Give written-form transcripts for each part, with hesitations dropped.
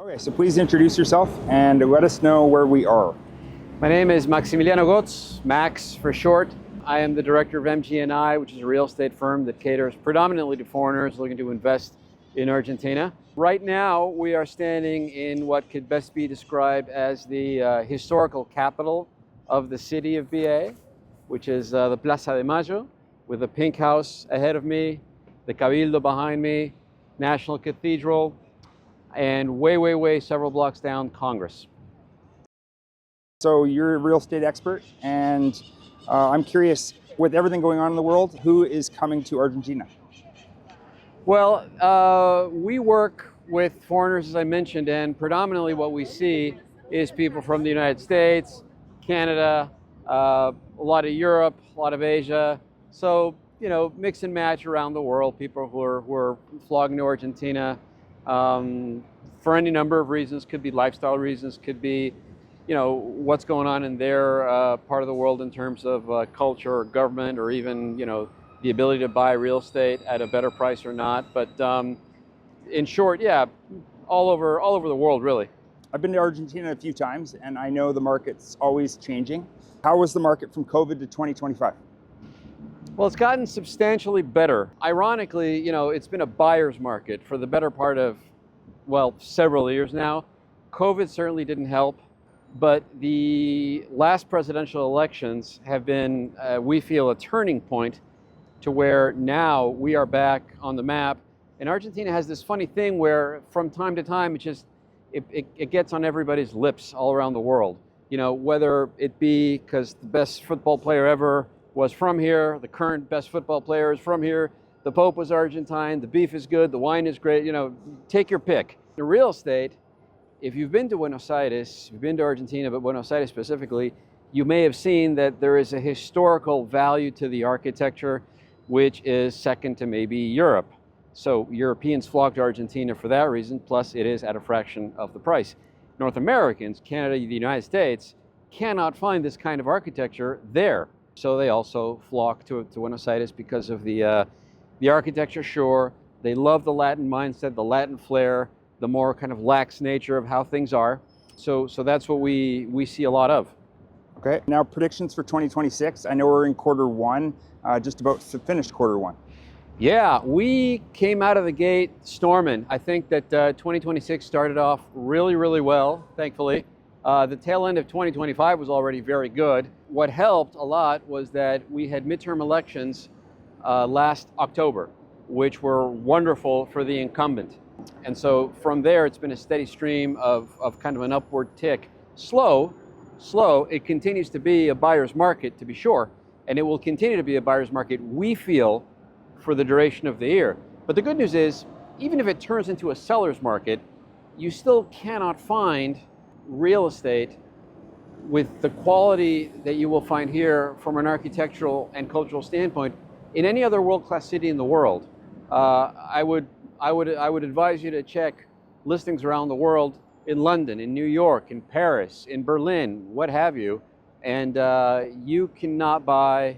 Okay, so please introduce yourself and let us know where we are. My name is Maximiliano Gotz, Max for short. I am the director of MG&I, which is a real estate firm that caters predominantly to foreigners looking to invest in Argentina. Right now, we are standing in what could best be described as the historical capital of the city of BA, which is the Plaza de Mayo, with the Pink House ahead of me, the Cabildo behind me, National Cathedral, and way several blocks down, Congress. So you're a real estate expert, and I'm curious, with everything going on in the world, who is coming to Argentina? Well, we work with foreigners, as I mentioned, and predominantly what we see is people from the United States, Canada, a lot of Europe, a lot of Asia. So, mix and match around the world, people who are flogging to Argentina for any number of reasons. Could be lifestyle reasons, could be, what's going on in their part of the world in terms of culture or government, or even, the ability to buy real estate at a better price or not. But in short, yeah, all over the world, really. I've been to Argentina a few times, and I know the market's always changing. How was the market from COVID to 2025? Well, it's gotten substantially better. Ironically, it's been a buyer's market for the better part of, several years now. COVID certainly didn't help, but the last presidential elections have been, we feel, a turning point to where now we are back on the map. And Argentina has this funny thing where from time to time it gets on everybody's lips all around the world. Whether it be because the best football player ever was from here, the current best football player is from here, the Pope was Argentine, the beef is good, the wine is great, take your pick. In real estate, if you've been to Buenos Aires, you've been to Argentina, but Buenos Aires specifically, you may have seen that there is a historical value to the architecture, which is second to maybe Europe. So Europeans flock to Argentina for that reason, plus it is at a fraction of the price. North Americans, Canada, the United States, cannot find this kind of architecture there. So they also flock to Buenos Aires because of the architecture, sure. They love the Latin mindset, the Latin flair, the more kind of lax nature of how things are. So that's what we see a lot of. Okay, now predictions for 2026. I know we're in quarter one, just about finished quarter one. Yeah, we came out of the gate storming. I think that 2026 started off really well, thankfully. The tail end of 2025 was already very good. What helped a lot was that we had midterm elections last October, which were wonderful for the incumbent. And so from there, it's been a steady stream of kind of an upward tick. Slow, it continues to be a buyer's market, to be sure, and it will continue to be a buyer's market, we feel, for the duration of the year. But the good news is, even if it turns into a seller's market, you still cannot find real estate with the quality that you will find here from an architectural and cultural standpoint in any other world-class city in the world. I would advise you to check listings around the world, in London, in New York, in Paris, in Berlin, what have you, and you cannot buy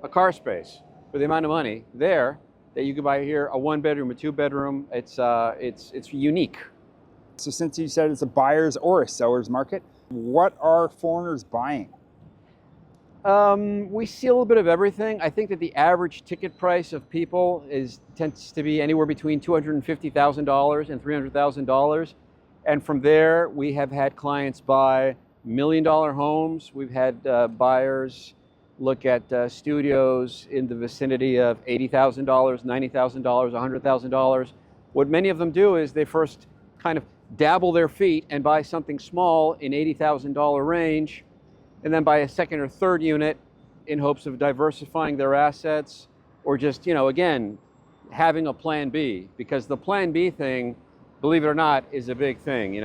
a car space for the amount of money there that you could buy here, a one-bedroom, a two-bedroom. It's unique. So since you said it's a buyer's or a seller's market, what are foreigners buying? We see a little bit of everything. I think that the average ticket price of people tends to be anywhere between $250,000 and $300,000. And from there, we have had clients buy $1 million homes. We've had buyers look at studios in the vicinity of $80,000, $90,000, $100,000. What many of them do is they first kind of dabble their feet and buy something small in $80,000 range, and then buy a second or third unit in hopes of diversifying their assets, or just, again, having a plan B. Because the plan B thing, believe it or not, is a big thing.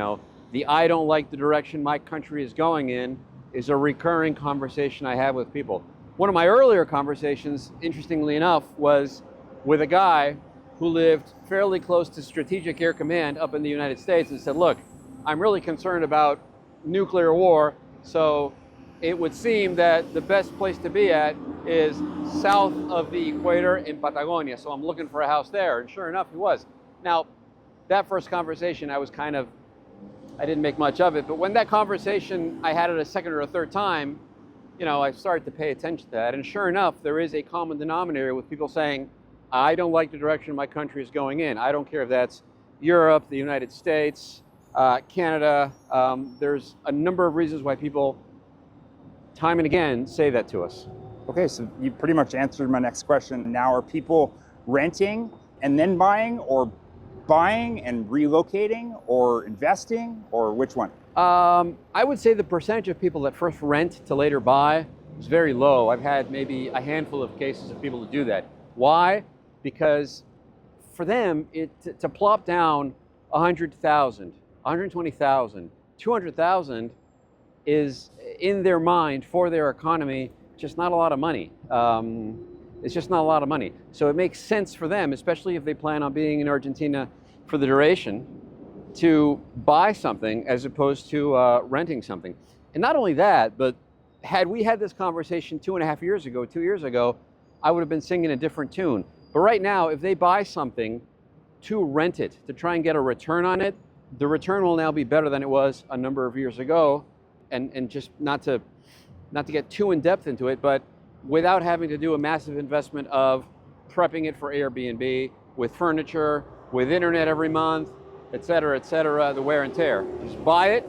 The I don't like the direction my country is going in is a recurring conversation I have with people. One of my earlier conversations, interestingly enough, was with a guy who lived fairly close to Strategic Air Command up in the United States and said, look, I'm really concerned about nuclear war, so it would seem that the best place to be at is south of the equator in Patagonia, so I'm looking for a house there. And sure enough, he was. Now, that first conversation, I was kind of I didn't make much of it. But when that conversation, I had it a second or a third time, I started to pay attention to that. And sure enough, there is a common denominator with people saying, I don't like the direction my country is going in. I don't care if that's Europe, the United States, Canada. There's a number of reasons why people, time and again, say that to us. Okay, so you pretty much answered my next question. Now, are people renting and then buying, or buying and relocating, or investing, or which one? I would say the percentage of people that first rent to later buy is very low. I've had maybe a handful of cases of people to do that. Why? Because for them, to plop down 100,000, 120,000, 200,000 is, in their mind, for their economy, just not a lot of money. It's just not a lot of money. So it makes sense for them, especially if they plan on being in Argentina for the duration, to buy something as opposed to renting something. And not only that, but had we had this conversation 2.5 years ago, 2 years ago, I would have been singing a different tune. But right now, if they buy something to rent it, to try and get a return on it, the return will now be better than it was a number of years ago. And just not to get too in depth into it, but without having to do a massive investment of prepping it for Airbnb, with furniture, with internet every month, et cetera, the wear and tear. Just buy it,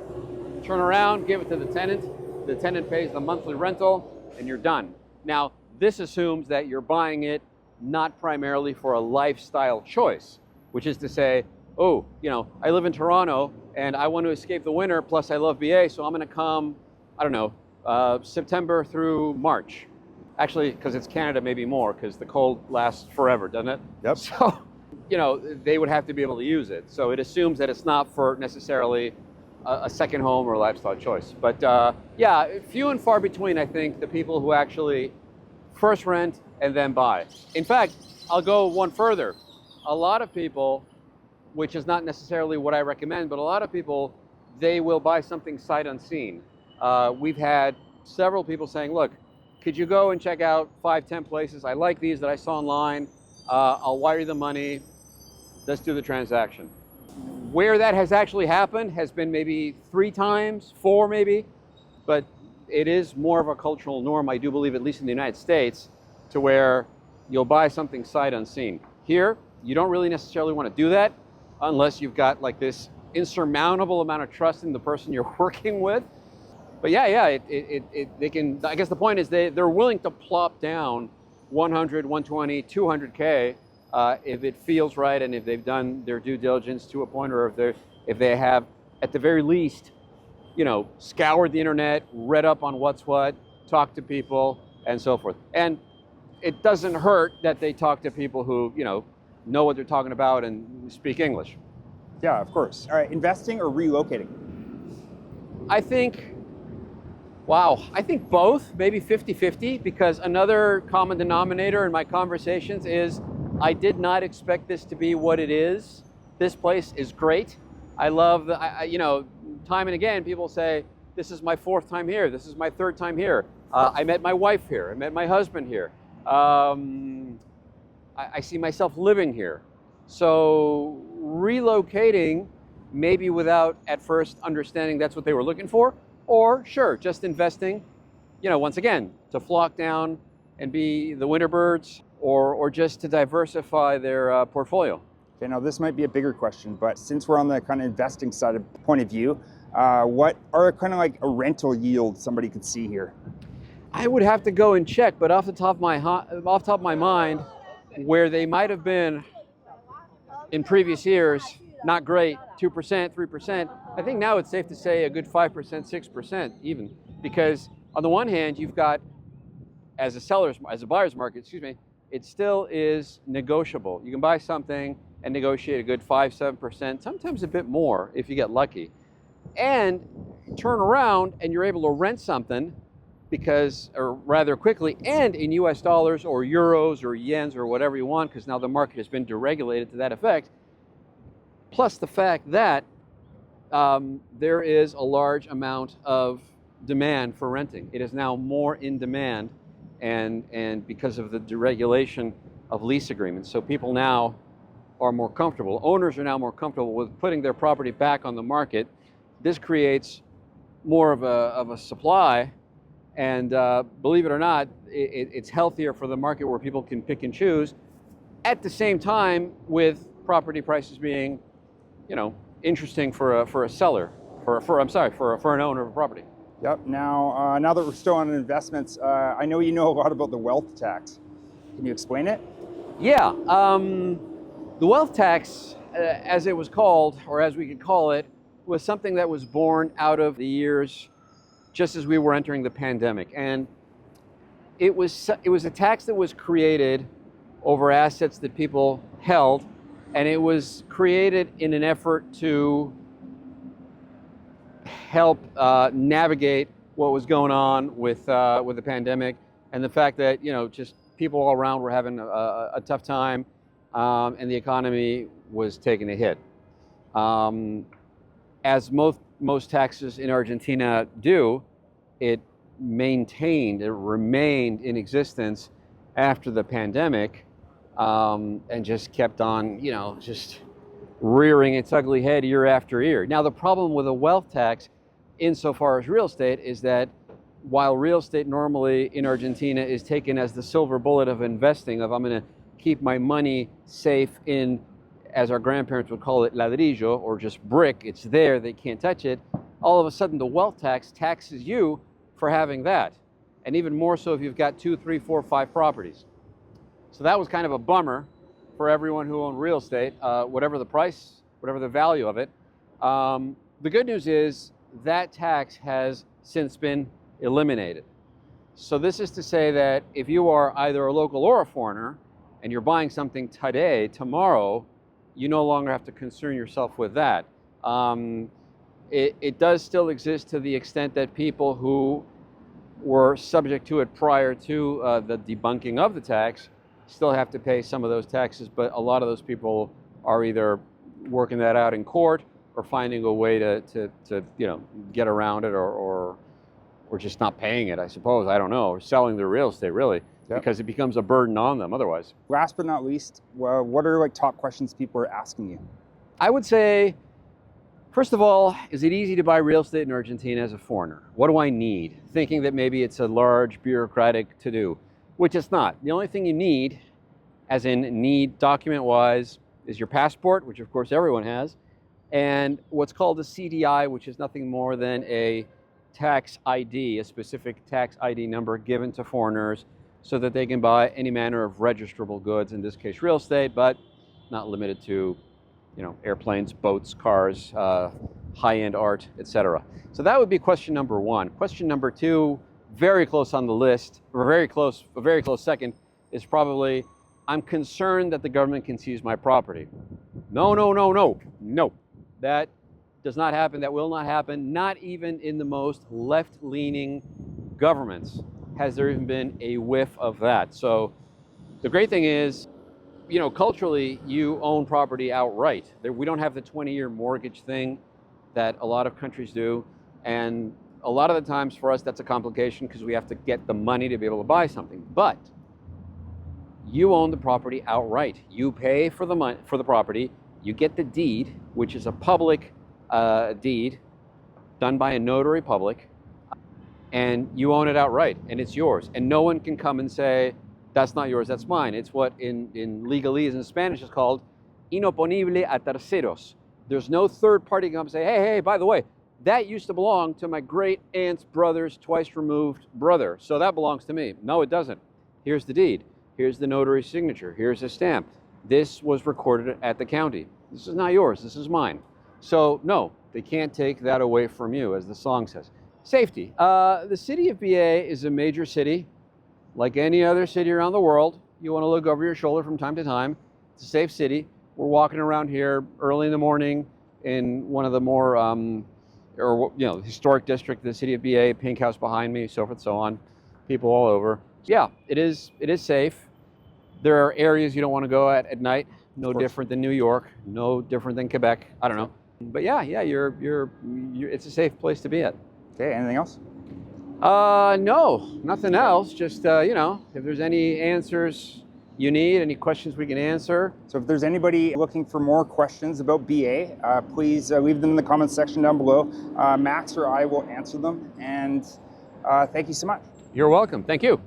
turn around, give it to the tenant pays the monthly rental, and you're done. Now, this assumes that you're buying it not primarily for a lifestyle choice, which is to say, oh, I live in Toronto and I want to escape the winter, plus I love BA, so I'm going to come, I don't know, September through March. Actually, because it's Canada, maybe more, because the cold lasts forever, doesn't it? Yep. So, they would have to be able to use it. So it assumes that it's not for necessarily a second home or a lifestyle choice. But yeah, few and far between, I think, the people who actually first rent and then buy. In fact, I'll go one further. A lot of people, which is not necessarily what I recommend, but a lot of people, they will buy something sight unseen. We've had several people saying, look, could you go and check out 5-10 places? I like these that I saw online. I'll wire you the money. Let's do the transaction. Where that has actually happened has been maybe 3 times, 4 maybe, but it is more of a cultural norm, I do believe, at least in the United States, to where you'll buy something sight unseen. Here, you don't really necessarily want to do that unless you've got like this insurmountable amount of trust in the person you're working with. But yeah, they can, I guess the point is they're willing to plop down 100, 120, 200K if it feels right, and if they've done their due diligence to a point, or if they have, at the very least, scoured the internet, read up on what's what, talked to people, and so forth. And it doesn't hurt that they talk to people who, know what they're talking about and speak English. Yeah, of course. All right, investing or relocating? I think both, maybe 50-50, because another common denominator in my conversations is I did not expect this to be what it is. This place is great. I love time and again, people say, this is my 4th time here. This is my 3rd time here. I met my wife here. I met my husband here. I see myself living here. So relocating, maybe without at first understanding that's what they were looking for, or sure, just investing, once again, to flock down and be the winter birds, or just to diversify their portfolio. Okay, now this might be a bigger question, but since we're on the kind of investing side of point of view, what are kind of like a rental yield somebody could see here? I would have to go and check, but off the top of my mind, where they might have been in previous years, not great, 2%, 3%. I think now it's safe to say a good 5%, 6% even, because on the one hand, you've got, as a buyer's market, it still is negotiable. You can buy something and negotiate a good 5, 7%, sometimes a bit more if you get lucky, and turn around and you're able to rent something or rather quickly, and in US dollars or euros or yens or whatever you want, because now the market has been deregulated to that effect. Plus the fact that there is a large amount of demand for renting. It is now more in demand, and because of the deregulation of lease agreements. So people now are more comfortable. Owners are now more comfortable with putting their property back on the market This creates more of a supply, and believe it or not, it's healthier for the market where people can pick and choose. At the same time, with property prices being, interesting for a seller, for an owner of a property. Yep. Now that we're still on investments, I know you know a lot about the wealth tax. Can you explain it? Yeah. The wealth tax, as it was called, or as we could call it, was something that was born out of the years just as we were entering the pandemic. And it was a tax that was created over assets that people held, and it was created in an effort to help navigate what was going on with the pandemic, and the fact that just people all around were having a tough time, and the economy was taking a hit. As most taxes in Argentina do, it remained in existence after the pandemic, and just kept on, just rearing its ugly head year after year. Now, the problem with a wealth tax, insofar as real estate, is that while real estate normally in Argentina is taken as the silver bullet of investing, of I'm going to keep my money safe in, as our grandparents would call it, ladrillo, or just brick, it's there, they can't touch it, all of a sudden the wealth tax taxes you for having that. And even more so if you've got 2, 3, 4, 5 properties. So that was kind of a bummer for everyone who owned real estate, whatever the price, whatever the value of it. The good news is that tax has since been eliminated. So this is to say that if you are either a local or a foreigner, and you're buying something today, tomorrow, you no longer have to concern yourself with that. It does still exist to the extent that people who were subject to it prior to the debunking of the tax still have to pay some of those taxes, but a lot of those people are either working that out in court or finding a way to get around it, or just not paying it, I suppose. I don't know, or selling their real estate, really. Yep. Because it becomes a burden on them otherwise. Last but not least, what are top questions people are asking you? I would say, first of all, is it easy to buy real estate in Argentina as a foreigner? What do I need? Thinking that maybe it's a large bureaucratic to-do, which it's not. The only thing you need, as in need document-wise, is your passport, which of course everyone has, and what's called a CDI, which is nothing more than a tax ID, a specific tax ID number given to foreigners so that they can buy any manner of registrable goods, in this case real estate, but not limited to airplanes, boats, cars, high-end art, etc. So that would be question number one. Question number two, very close on the list, or a very close second, is probably, I'm concerned that the government can seize my property. No. That does not happen. That will not happen. Not even in the most left-leaning governments has there even been a whiff of that. So the great thing is, culturally, you own property outright. We don't have the 20-year mortgage thing that a lot of countries do. And a lot of the times for us, that's a complication because we have to get the money to be able to buy something. But you own the property outright. You pay for the property. You get the deed, which is a public deed done by a notary public, and you own it outright, and it's yours. And no one can come and say, that's not yours, that's mine. It's what in legalese in Spanish is called inoponible a terceros. There's no third party can come and say, hey, by the way, that used to belong to my great aunt's brother's twice removed brother, so that belongs to me. No, it doesn't. Here's the deed. Here's the notary's signature. Here's a stamp. This was recorded at the county. This is not yours, this is mine. So no, they can't take that away from you, as the song says. Safety. The city of BA is a major city. Like any other city around the world, you want to look over your shoulder from time to time. It's a safe city. We're walking around here early in the morning in one of the more, historic district of the city of BA, Pink House behind me, so forth and so on. People all over. Yeah, it is safe. There are areas you don't want to go at night. No different than New York. No different than Quebec. I don't know. But yeah, you're it's a safe place to be at. Okay, anything else? No, nothing else. Just, if there's any answers you need, any questions we can answer. So if there's anybody looking for more questions about BA, please leave them in the comments section down below. Max or I will answer them. And thank you so much. You're welcome. Thank you.